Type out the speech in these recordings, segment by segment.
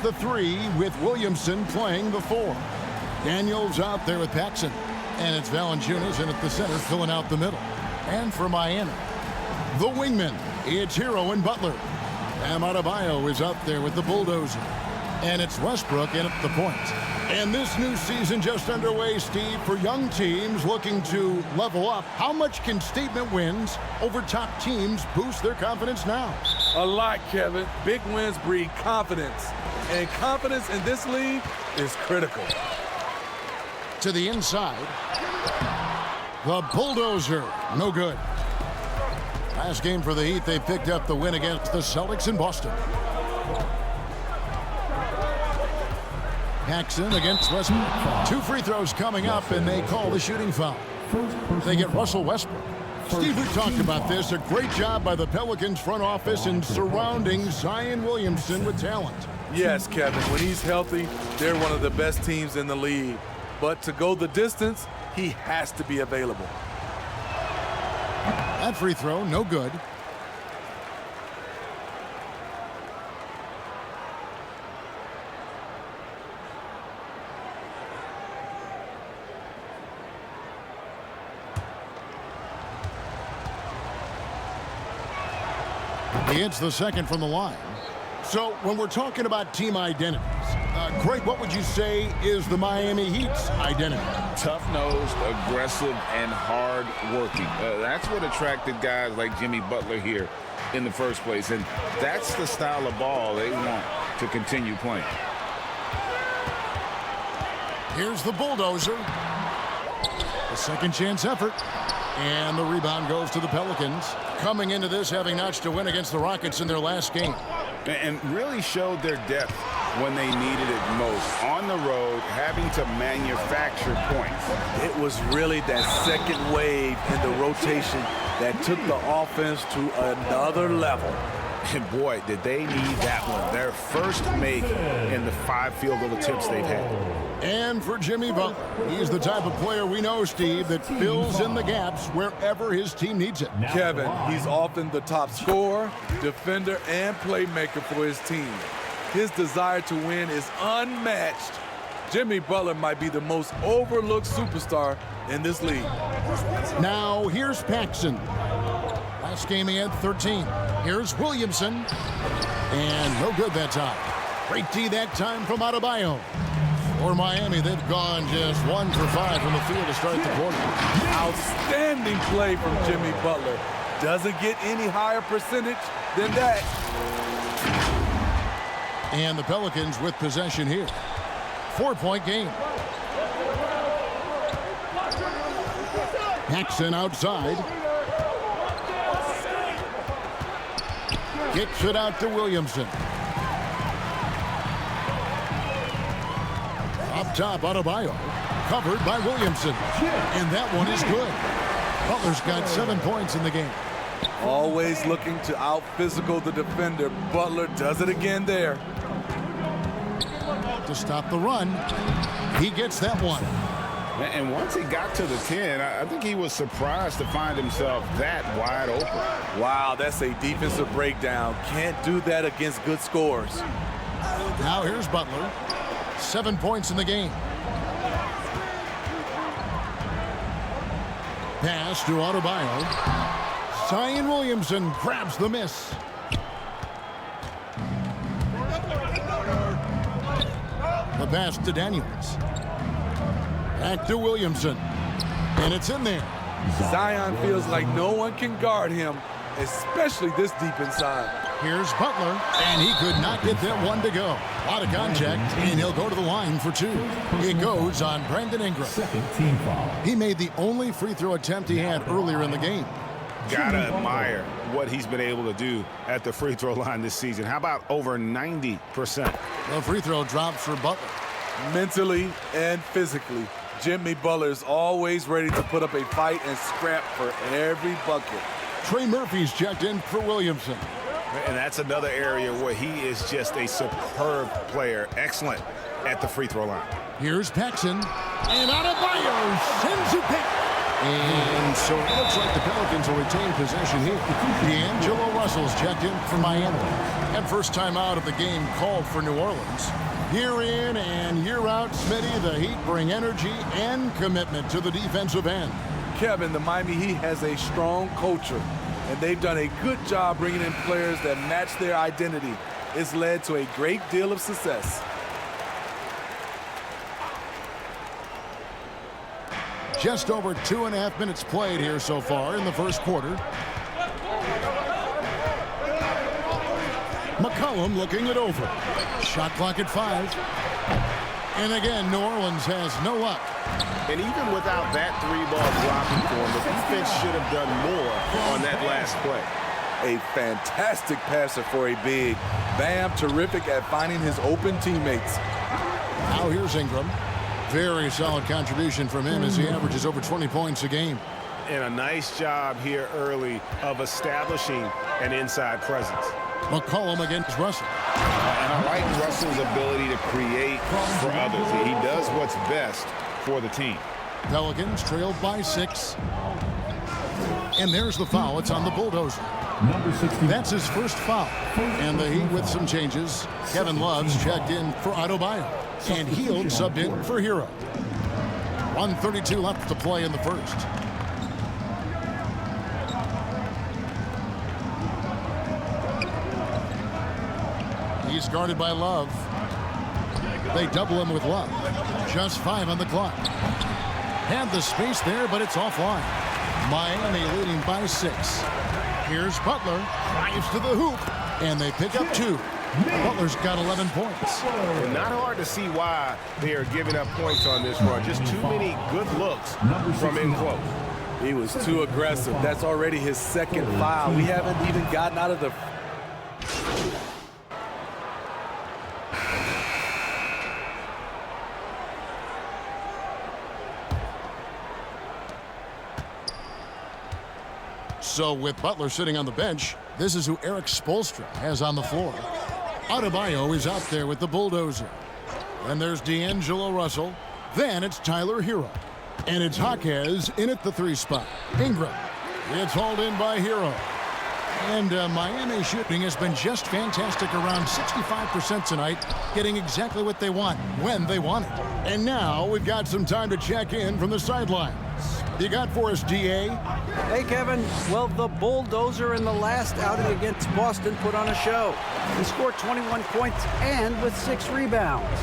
the 3 with Williamson playing the 4. Daniels out there with Paxson. And it's Valanciunas in at the center, filling out the middle. And for Miami, the wingman, it's Hero and Butler. Bam Adebayo is up there with the bulldozer. And it's Westbrook in at the point. And this new season just underway, Steve, for young teams looking to level up. How much can statement wins over top teams boost their confidence now? A lot, Kevin. Big wins breed confidence. And confidence in this league is critical. To the inside. The bulldozer. No good. Last game for the Heat, they picked up the win against the Celtics in Boston. Paxson against Westbrook. 2 free throws coming up, and they call the shooting foul. They get Russell Westbrook. Steve, we talked about this. A great job by the Pelicans front office in surrounding Zion Williamson with talent. Yes, Kevin. When he's healthy, they're one of the best teams in the league. But to go the distance, he has to be available. That free throw, no good. He hits the second from the line. So when we're talking about team identities, Craig, what would you say is the Miami Heat's identity? Tough-nosed, aggressive, and hard-working. That's what attracted guys like Jimmy Butler here in the first place, and that's the style of ball they want to continue playing. Here's the bulldozer. A second chance effort. And the rebound goes to the Pelicans. Coming into this, having notched a win against the Rockets in their last game. And really showed their depth when they needed it most. On the road, having to manufacture points. It was really that second wave in the rotation that took the offense to another level. And boy, did they need that one. Their first make in the 5 field goal attempts they've had. And for Jimmy Butler, he's the type of player we know, Steve, that fills in the gaps wherever his team needs it. Kevin, he's often the top scorer, defender, and playmaker for his team. His desire to win is unmatched. Jimmy Butler might be the most overlooked superstar in this league. Now, here's Paxson. Last game he had 13. Here's Williamson. And no good that time. Great D that time from Adebayo. For Miami, they've gone just 1 for 5 from the field to start the quarter. Outstanding play from Jimmy Butler. Doesn't get any higher percentage than that. And the Pelicans with possession here. 4-point game. Paxson outside. Kicks it out to Williamson. Up top, Adebayo. Covered by Williamson. And that one is good. Butler's got 7 points in the game. Always looking to out-physical the defender. Butler does it again there. To stop the run, he gets that one. And once he got to the 10, I think he was surprised to find himself that wide open. Wow, that's a defensive breakdown. Can't do that against good scores. Now here's Butler. 7 points in the game. Pass to Adebayo. Zion Williamson grabs the miss. The pass to Daniels. Back to Williamson. And it's in there. Zion feels like no one can guard him, especially this deep inside. Here's Butler, and he could not get that one to go. A lot of contact, and he'll go to the line for 2. It goes on Brandon Ingram. Second team foul. He made the only free throw attempt he had earlier in the game. Gotta admire what he's been able to do at the free throw line this season. How about over 90%? The free throw drops for Butler. Mentally and physically, Jimmy Butler is always ready to put up a fight and scrap for every bucket. Trey Murphy's checked in for Williamson. And that's another area where he is just a superb player. Excellent at the free throw line. Here's Paxson. And Adebayo sends it back. And so it looks like the Pelicans will retain possession here. D'Angelo Russell's checked in for Miami. And first time out of the game called for New Orleans. Year in and year out, Smitty, the Heat bring energy and commitment to the defensive end. Kevin, the Miami Heat has a strong culture, and they've done a good job bringing in players that match their identity. It's led to a great deal of success. Just over 2.5 minutes played here so far in the first quarter. McCollum looking it over. Shot clock at 5. And again, New Orleans has no luck. And even without that three-ball dropping for him, the defense should have done more on that last play. A fantastic passer for a big. Bam, terrific at finding his open teammates. Now here's Ingram. Very solid contribution from him as he averages over 20 points a game. And a nice job here early of establishing an inside presence. McCollum against Russell. And I like Russell's ability to create for others. He does what's best for the team. Pelicans trailed by 6. And there's the foul. It's on the Bulldozer. That's his first foul. And the Heat with some changes. Kevin Love's checked in for Adebayo. And Hield subbed in for Hero. 1:32 left to play in the first. He's guarded by Love. They double him with Love. Just 5 on the clock. Had the space there, but it's offline. Miami leading by 6. Here's Butler. Drives to the hoop. And they pick up 2. Butler's got 11 points. And not hard to see why they are giving up points on this run. Just too many good looks from in close. He was too aggressive. That's already his second foul. We haven't even gotten out of the... So with Butler sitting on the bench, this is who Eric Spoelstra has on the floor. Adebayo is out there with the Bulldozer. Then there's D'Angelo Russell. Then it's Tyler Hero. And it's Jaquez in at the 3 spot. Ingram. It's hauled in by Hero. And Miami shooting has been just fantastic, around 65% tonight, getting exactly what they want, when they want it. And now we've got some time to check in from the sidelines. You got for us, DA? Hey, Kevin. Well, the Bulldozer in the last outing against Boston put on a show. He scored 21 points and with 6 rebounds.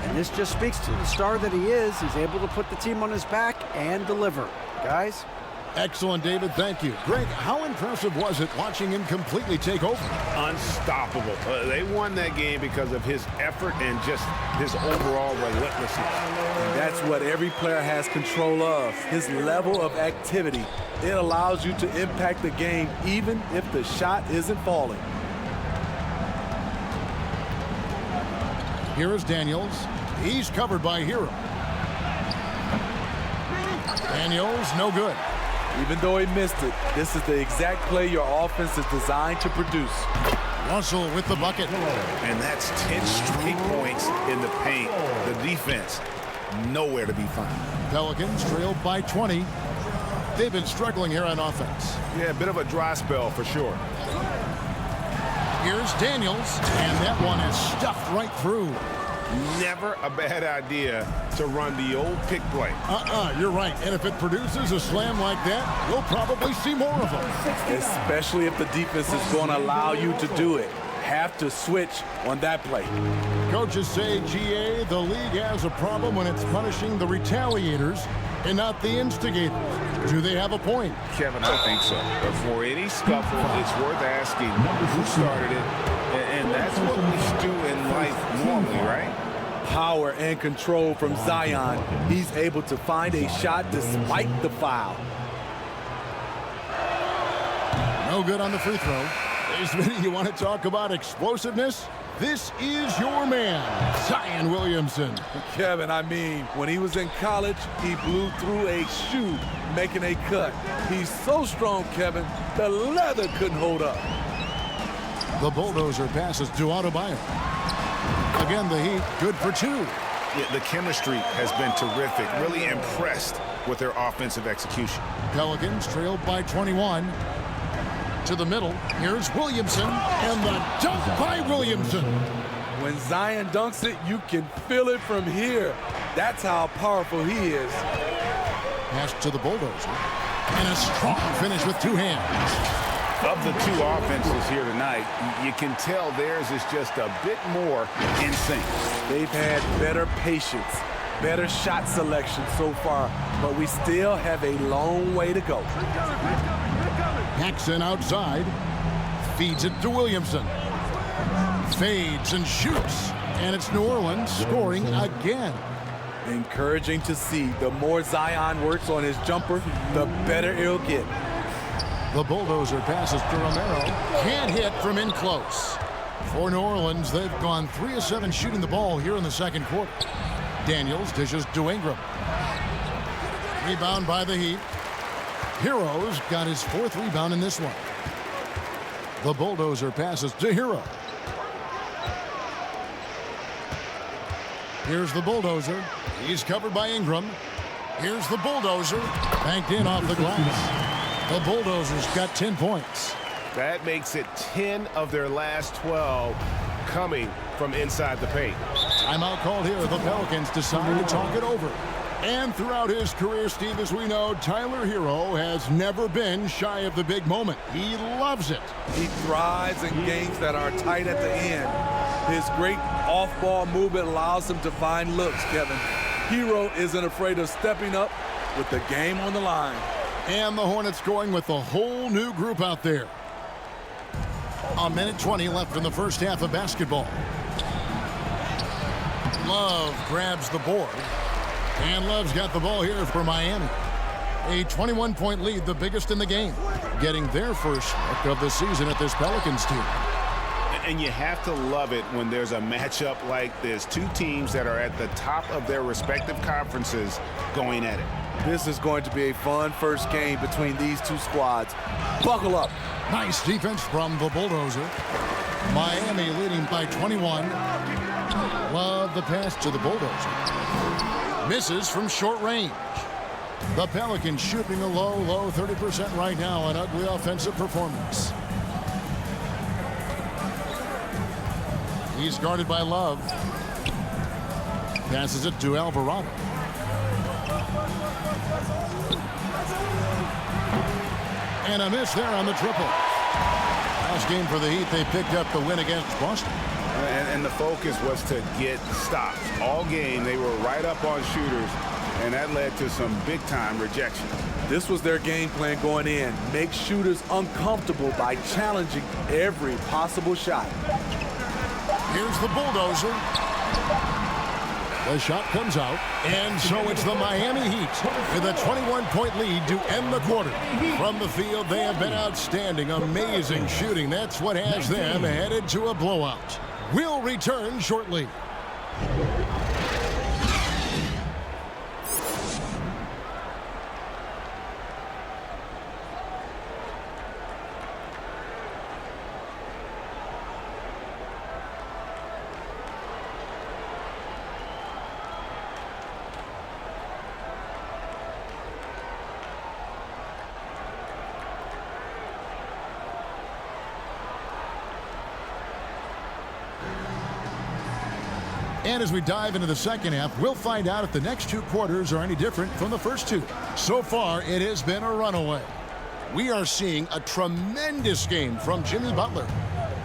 And this just speaks to the star that he is. He's able to put the team on his back and deliver. Guys? Excellent, David. Thank you. Greg, how impressive was it watching him completely take over? Unstoppable. They won that game because of his effort and just his overall relentlessness. And that's what every player has control of, his level of activity. It allows you to impact the game even if the shot isn't falling. Here is Daniels. He's covered by Hero. Daniels, no good. Even though he missed it, this is the exact play your offense is designed to produce. Russell with the bucket. And that's 10 straight points in the paint. The defense, nowhere to be found. Pelicans trailed by 20. They've been struggling here on offense. Yeah, a bit of a dry spell for sure. Here's Daniels, and that one is stuffed right through. Never a bad idea to run the old pick play. You're right. And if it produces a slam like that, we'll probably see more of them. Especially if the defense is going to allow you to do it. Have to switch on that play. Coaches say, GA, the league has a problem when it's punishing the retaliators and not the instigators. Do they have a point? Kevin, I think so. But for any scuffle, it's worth asking who started it. And that's what we do in life normally, right? Power and control from Zion. He's able to find a shot despite the foul. No good on the free throw. Hey, Smitty, you want to talk about explosiveness? This is your man, Zion Williamson. Kevin, I mean, when he was in college, he blew through a shoe making a cut. He's so strong, Kevin, the leather couldn't hold up. The Bulldozer passes to Adebayo. Again, the Heat good for 2. Yeah, the chemistry has been terrific. Really impressed with their offensive execution. Pelicans trailed by 21. To the middle, here's Williamson, and the dunk by Williamson. When Zion dunks it, you can feel it from here. That's how powerful he is. Pass to the Bulldozer, and a strong finish with two hands. Of the two offenses here tonight, you can tell theirs is just a bit more in sync. They've had better patience, better shot selection so far, but we still have a long way to go. Paxson outside, feeds it to Williamson. Fades and shoots, and it's New Orleans scoring again. Encouraging to see. The more Zion works on his jumper, the better it'll get. The Bulldozer passes to Romero. Can't hit from in close. For New Orleans, they've gone 3 of 7 shooting the ball here in the second quarter. Daniels dishes to Ingram. Rebound by the Heat. Hero's got his 4th rebound in this one. The Bulldozer passes to Hero. Here's the Bulldozer. He's covered by Ingram. Here's the Bulldozer. Banked in off the glass. The Bulldozers got 10 points. That makes it 10 of their last 12 coming from inside the paint. Timeout called here. The Pelicans decide to talk it over. And throughout his career, Steve, as we know, Tyler Hero has never been shy of the big moment. He loves it. He thrives in games that are tight at the end. His great off-ball movement allows him to find looks, Kevin. Hero isn't afraid of stepping up with the game on the line. And the Hornets going with a whole new group out there. A minute 20 left in the first half of basketball. Love grabs the board. And Love's got the ball here for Miami. A 21-point lead, the biggest in the game. Getting their first look of the season at this Pelicans team. And you have to love it when there's a matchup like this. Two teams that are at the top of their respective conferences going at it. This is going to be a fun first game between these two squads. Buckle up. Nice defense from the Bulldozer. Miami leading by 21. Love the pass to the Bulldozer. Misses from short range. The Pelicans shooting a low 30% right now. An ugly offensive performance. He's guarded by Love. Passes it to Alvarado. And a miss there on the triple. Last game for the Heat, they picked up the win against Boston. And the focus was to get stops. All game, they were right up on shooters, and that led to some big-time rejection. This was their game plan going in. Make shooters uncomfortable by challenging every possible shot. Here's the Bulldozer. The shot comes out, and so it's the Miami Heat with a 21-point lead to end the quarter. From the field, they have been outstanding, amazing shooting. That's what has them headed to a blowout. We'll return shortly. And as we dive into the second half, we'll find out if the next 2 quarters are any different from the first 2. So far, it has been a runaway. We are seeing a tremendous game from Jimmy Butler.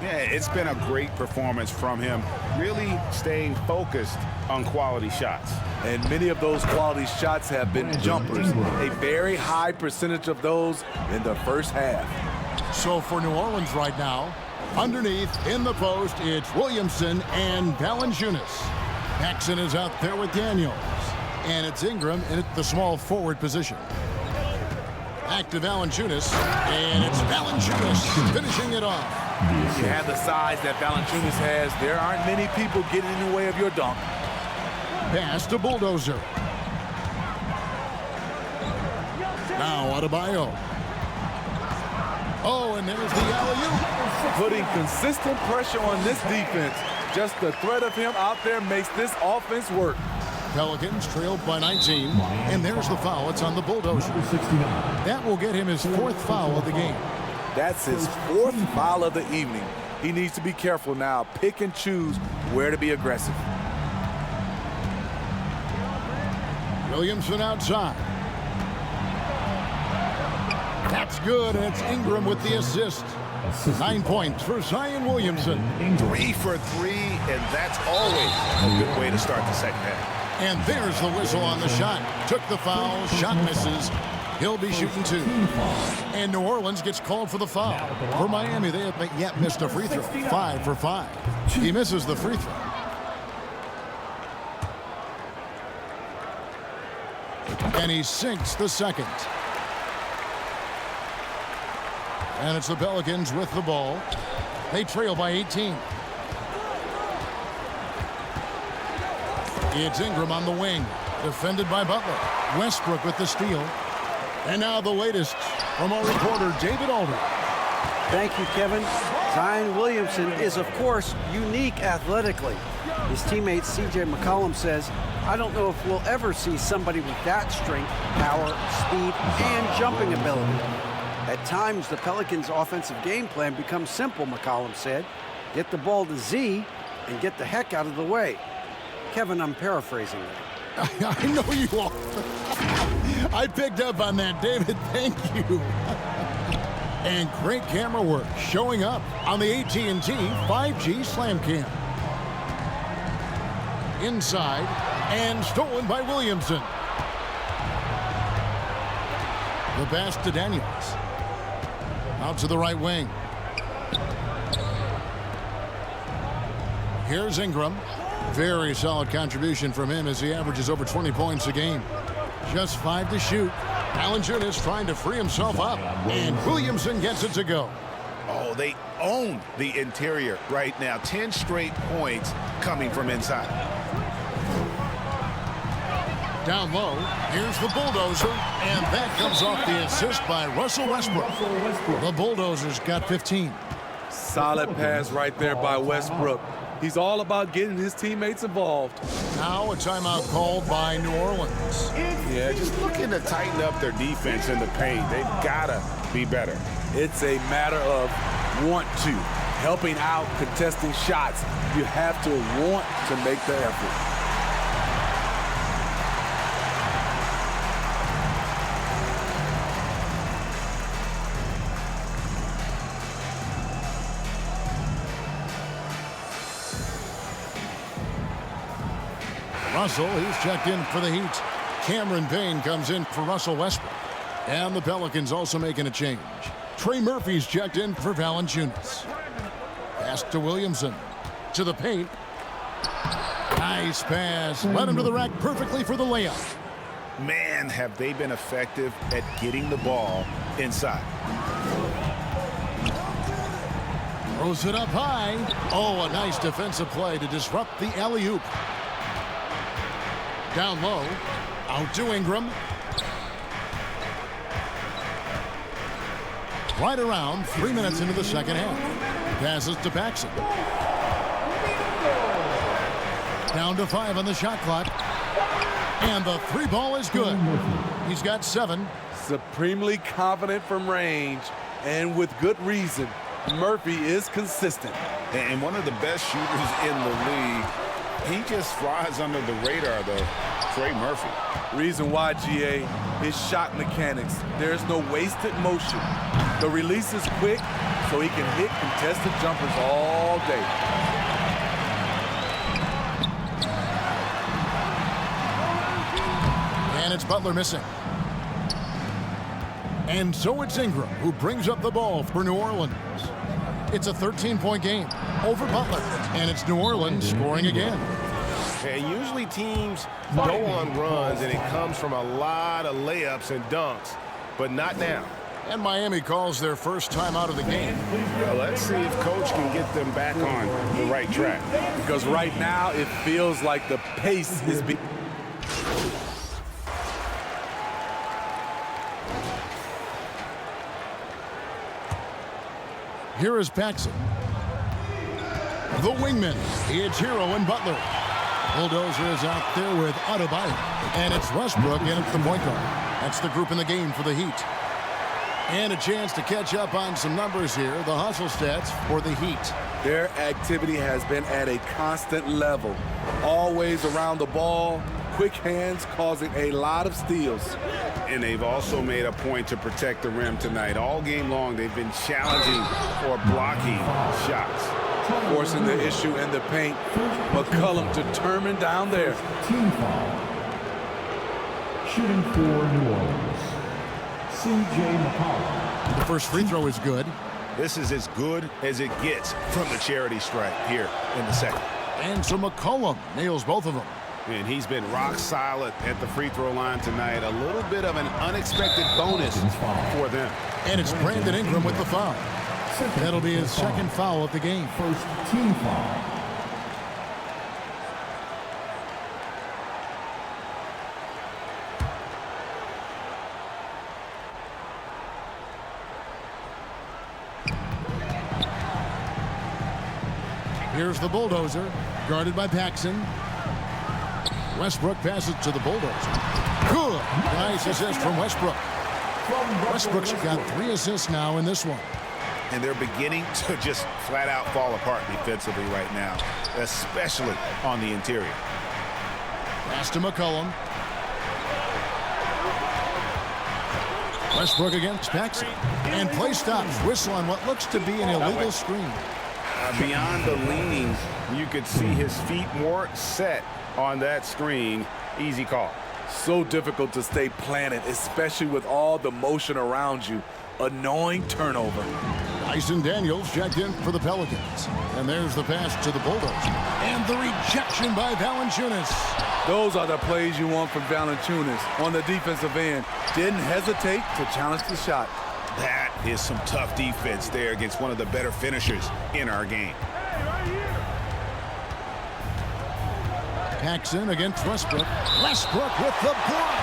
Yeah, it's been a great performance from him, really staying focused on quality shots. And many of those quality shots have been jumpers. A very high percentage of those in the first half. So for New Orleans right now, underneath in the post, it's Williamson and Valanciunas. Paxson is out there with Daniels. And it's Ingram in the small forward position. Back to Valanciunas, and it's Valanciunas finishing it off. You have the size that Valanciunas has. There aren't many people getting in the way of your dunk. Pass to Bulldozer. Now Adebayo. Oh, and there's the alley-oop. Putting consistent pressure on this defense. Just the threat of him out there makes this offense work. Pelicans trailed by 19, and there's the foul. It's on the Bulldozer. That will get him his 4th foul of the game. That's his 4th foul of the evening. He needs to be careful now. Pick and choose where to be aggressive. Williamson outside. That's good, and it's Ingram with the assist. 9 points for Zion Williamson. 3 for 3, and that's always a good way to start the second half. And there's the whistle on the shot. Took the foul, shot misses. He'll be shooting 2. And New Orleans gets called for the foul. For Miami, they have yet missed a free throw. 5 for 5. He misses the free throw. And he sinks the second. And it's the Pelicans with the ball. They trail by 18. It's Ingram on the wing, defended by Butler. Westbrook with the steal. And now the latest from our reporter, David Aldridge. Thank you, Kevin. Zion Williamson is, of course, unique athletically. His teammate C.J. McCollum says, I don't know if we'll ever see somebody with that strength, power, speed, and jumping ability. At times, the Pelicans' offensive game plan becomes simple, McCollum said. Get the ball to Z and get the heck out of the way. Kevin, I'm paraphrasing that. I know you are. I picked up on that, David. Thank you. And great camera work showing up on the AT&T 5G Slam Cam. Inside and stolen by Williamson. The pass to Daniels. Out to the right wing. Here's Ingram. Very solid contribution from him as he averages over 20 points a game. Just 5 to shoot. Valanciunas trying to free himself up, and Williamson gets it to go. Oh, they own the interior right now. 10 straight points coming from inside. Down low, here's the Bulldozer, and that comes off the assist by Russell Westbrook. The Bulldozers got 15. Solid pass right there by Westbrook. He's all about getting his teammates involved. Now a timeout called by New Orleans. Yeah, just looking to tighten up their defense in the paint. They've got to be better. It's a matter of want to. Helping out, contesting shots. You have to want to make the effort. Russell, he's checked in for the Heat. Cameron Payne comes in for Russell Westbrook. And the Pelicans also making a change. Trey Murphy's checked in for Valanciunas. Pass to Williamson. To the paint. Nice pass. Led him to the rack perfectly for the layup. Man, have they been effective at getting the ball inside. Throws it up high. Oh, a nice defensive play to disrupt the alley-oop. Down low, out to Ingram. Right around 3 minutes into the second half. Passes to Paxson. Down to 5 on the shot clock. And the 3 ball is good. He's got 7. Supremely confident from range, and with good reason. Murphy is consistent. And one of the best shooters in the league. He just flies under the radar, though. Trey Murphy. Reason why, GA, is shot mechanics. There's no wasted motion. The release is quick, so he can hit contested jumpers all day. And it's Butler missing. And so it's Ingram who brings up the ball for New Orleans. It's a 13-point game over Butler, and it's New Orleans scoring again. And usually teams go on runs, and it comes from a lot of layups and dunks, but not now. And Miami calls their first time out of the game. Well, let's see if Coach can get them back on the right track. Because right now it feels like the pace is being... Here is Paxson. The wingman. It's Hero and Butler. Bulldozer is out there with Adebayo. And it's Westbrook in at the point guard. That's the group in the game for the Heat. And a chance to catch up on some numbers here. The hustle stats for the Heat. Their activity has been at a constant level. Always around the ball. Quick hands causing a lot of steals. And they've also made a point to protect the rim tonight. All game long, they've been challenging or blocking shots. Forcing the issue in the paint. McCollum determined down there. Team foul. Shooting for New Orleans. C.J. McCollum. The first free throw is good. This is as good as it gets from the charity stripe here in the second. And so McCollum nails both of them. And he's been rock solid at the free throw line tonight. A little bit of an unexpected bonus for them. And it's Brandon Ingram with the foul. That'll be his second foul of the game. First team foul. Here's the Bulldozer, guarded by Paxson. Westbrook passes to the Bulldozer. Good. Nice assist from Westbrook. Westbrook's got 3 assists now in this one. And they're beginning to just flat out fall apart defensively right now, especially on the interior. Pass to McCollum. Westbrook against Paxson. And play stops. Whistle on what looks to be an illegal screen. Beyond the leaning, you could see his feet more set on that screen. Easy call. So difficult to stay planted, especially with all the motion around you. Annoying turnover. Dyson Daniels checked in for the Pelicans. And there's the pass to the Bulldozer. And the rejection by Valanciunas. Those are the plays you want from Valanciunas on the defensive end. Didn't hesitate to challenge the shot. That is some tough defense there against one of the better finishers in our game. Paxson against Westbrook. Westbrook with the block.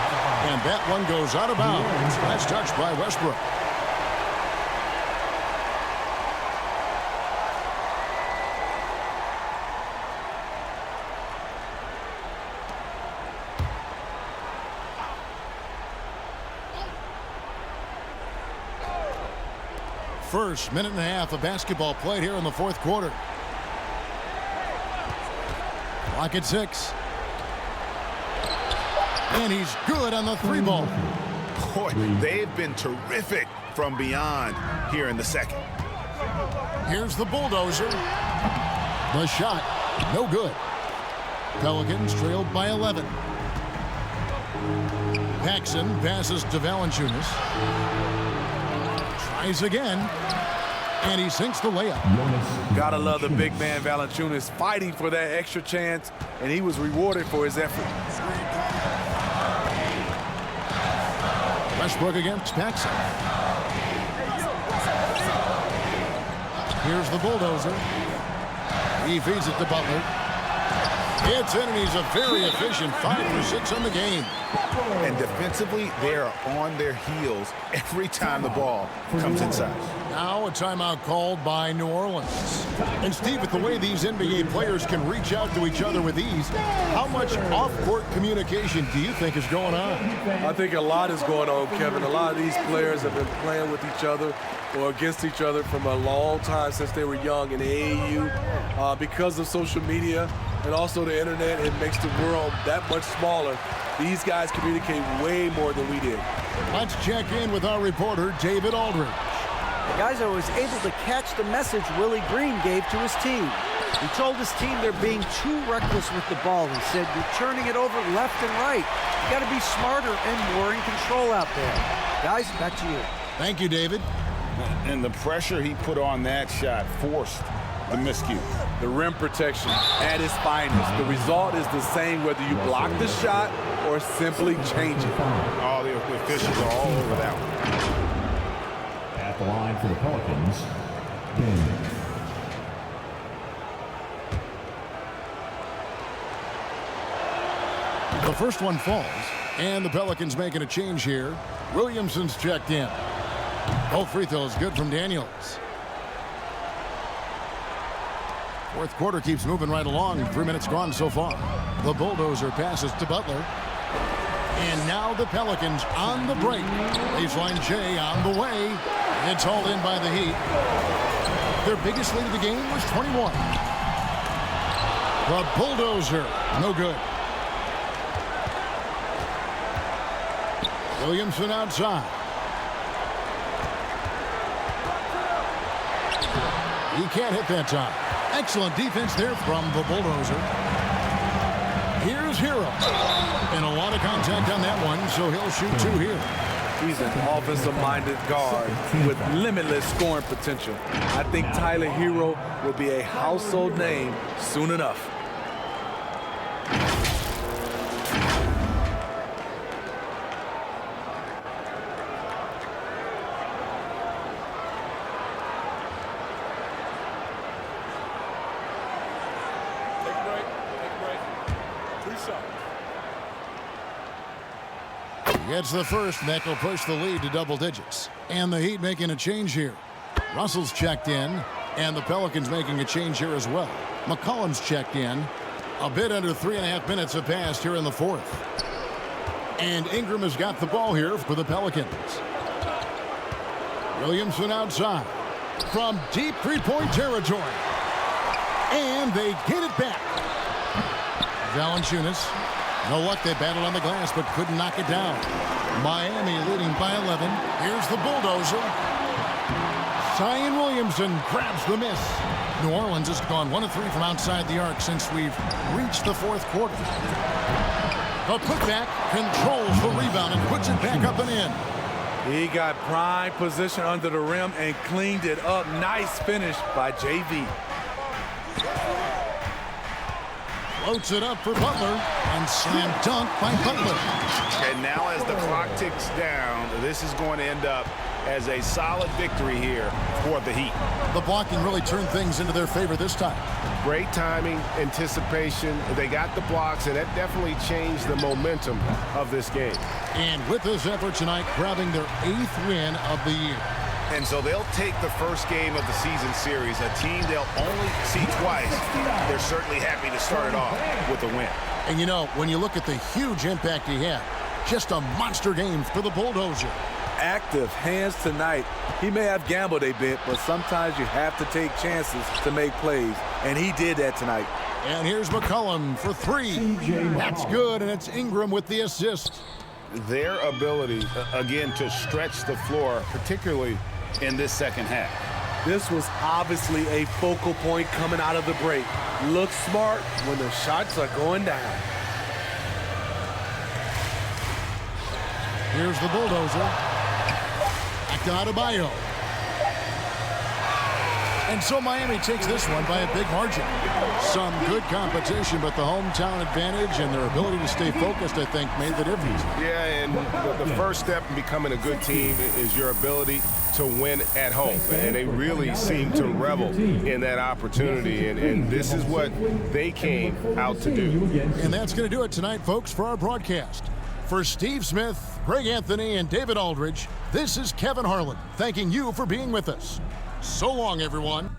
And that one goes out of bounds. That's touched by Westbrook. First minute and a half of basketball played here in the fourth quarter. Clock at 6. And he's good on the 3-ball. Boy, they've been terrific from beyond here in the second. Here's the Bulldozer. The shot, no good. Pelicans trailed by 11. Paxson passes to Valanciunas. Tries again. And he sinks the layup. Gotta love the big man Valanciunas fighting for that extra chance, and he was rewarded for his effort. Westbrook against Paxson. Here's the Bulldozer. He feeds it to Butler. It's in, and he's a very efficient 5 for 6 on the game. And defensively, they are on their heels every time the ball comes inside. Now a timeout called by New Orleans. And Steve, with the way these NBA players can reach out to each other with ease, how much off-court communication do you think is going on? I think a lot is going on, Kevin. A lot of these players have been playing with each other or against each other from a long time since they were young in the AAU. Because of social media and also the internet, it makes the world that much smaller. These guys communicate way more than we did. Let's check in with our reporter, David Aldridge. Guys, I was able to catch the message Willie Green gave to his team. He told his team they're being too reckless with the ball. He said, you're turning it over left and right. You got to be smarter and more in control out there. Guys, back to you. Thank you, David. And the pressure he put on that shot forced the miscue. The rim protection at its finest. The result is the same whether you block the shot or simply change it. All the officials are all over that one. At the line for the Pelicans, Daniel. The first one falls, and the Pelicans making a change here. Williamson's checked in. Both free throws good from Daniels. Fourth quarter keeps moving right along. 3 minutes gone so far. The bulldozer passes to Butler. And now the Pelicans on the break. Baseline J on the way. It's hauled in by the Heat. Their biggest lead of the game was 21. The bulldozer, no good. Williamson outside. He can't hit that time. Excellent defense there from the bulldozer. Here's Hero. And a lot of contact on that one, so he'll shoot 2 here. He's an offensive-minded guard with limitless scoring potential. I think Tyler Hero will be a household name soon enough. Gets the first, and that will push the lead to double digits. And the Heat making a change here. Russell's checked in, and the Pelicans making a change here as well. McCollum's checked in. A bit under 3.5 minutes have passed here in the fourth. And Ingram has got the ball here for the Pelicans. Williamson outside from deep three-point territory. And they get it back. Valanciunas. No luck, they battled on the glass, but couldn't knock it down. Miami leading by 11. Here's the bulldozer. Zion Williamson grabs the miss. New Orleans has gone 1 of 3 from outside the arc since we've reached the fourth quarter. The putback controls the rebound and puts it back up and in. He got prime position under the rim and cleaned it up. Nice finish by JV. Floats it up for Butler, and slam dunk by Butler. And now as the clock ticks down, this is going to end up as a solid victory here for the Heat. The blocking really turned things into their favor this time. Great timing, anticipation. They got the blocks, and that definitely changed the momentum of this game. And with this effort tonight, grabbing their 8th win of the year. And so they'll take the first game of the season series, a team they'll only see twice. They're certainly happy to start it off with a win. And you know, when you look at the huge impact he had, just a monster game for the bulldozer. Active hands tonight. He may have gambled a bit, but sometimes you have to take chances to make plays, and he did that tonight. And here's McCollum for 3. That's good, and it's Ingram with the assist. Their ability, again, to stretch the floor, particularly in this second half. This was obviously a focal point coming out of the break. Look smart when the shots are going down. Here's the bulldozer. Back to Adebayo. And so Miami takes this one by a big margin. Some good competition, but the hometown advantage and their ability to stay focused, I think, made the difference. Yeah, and the first step in becoming a good team is your ability to win at home. And they really seem to revel in that opportunity, and this is what they came out to do. And that's going to do it tonight, folks, for our broadcast. For Steve Smith, Greg Anthony, and David Aldridge, this is Kevin Harlan, thanking you for being with us. So long, everyone.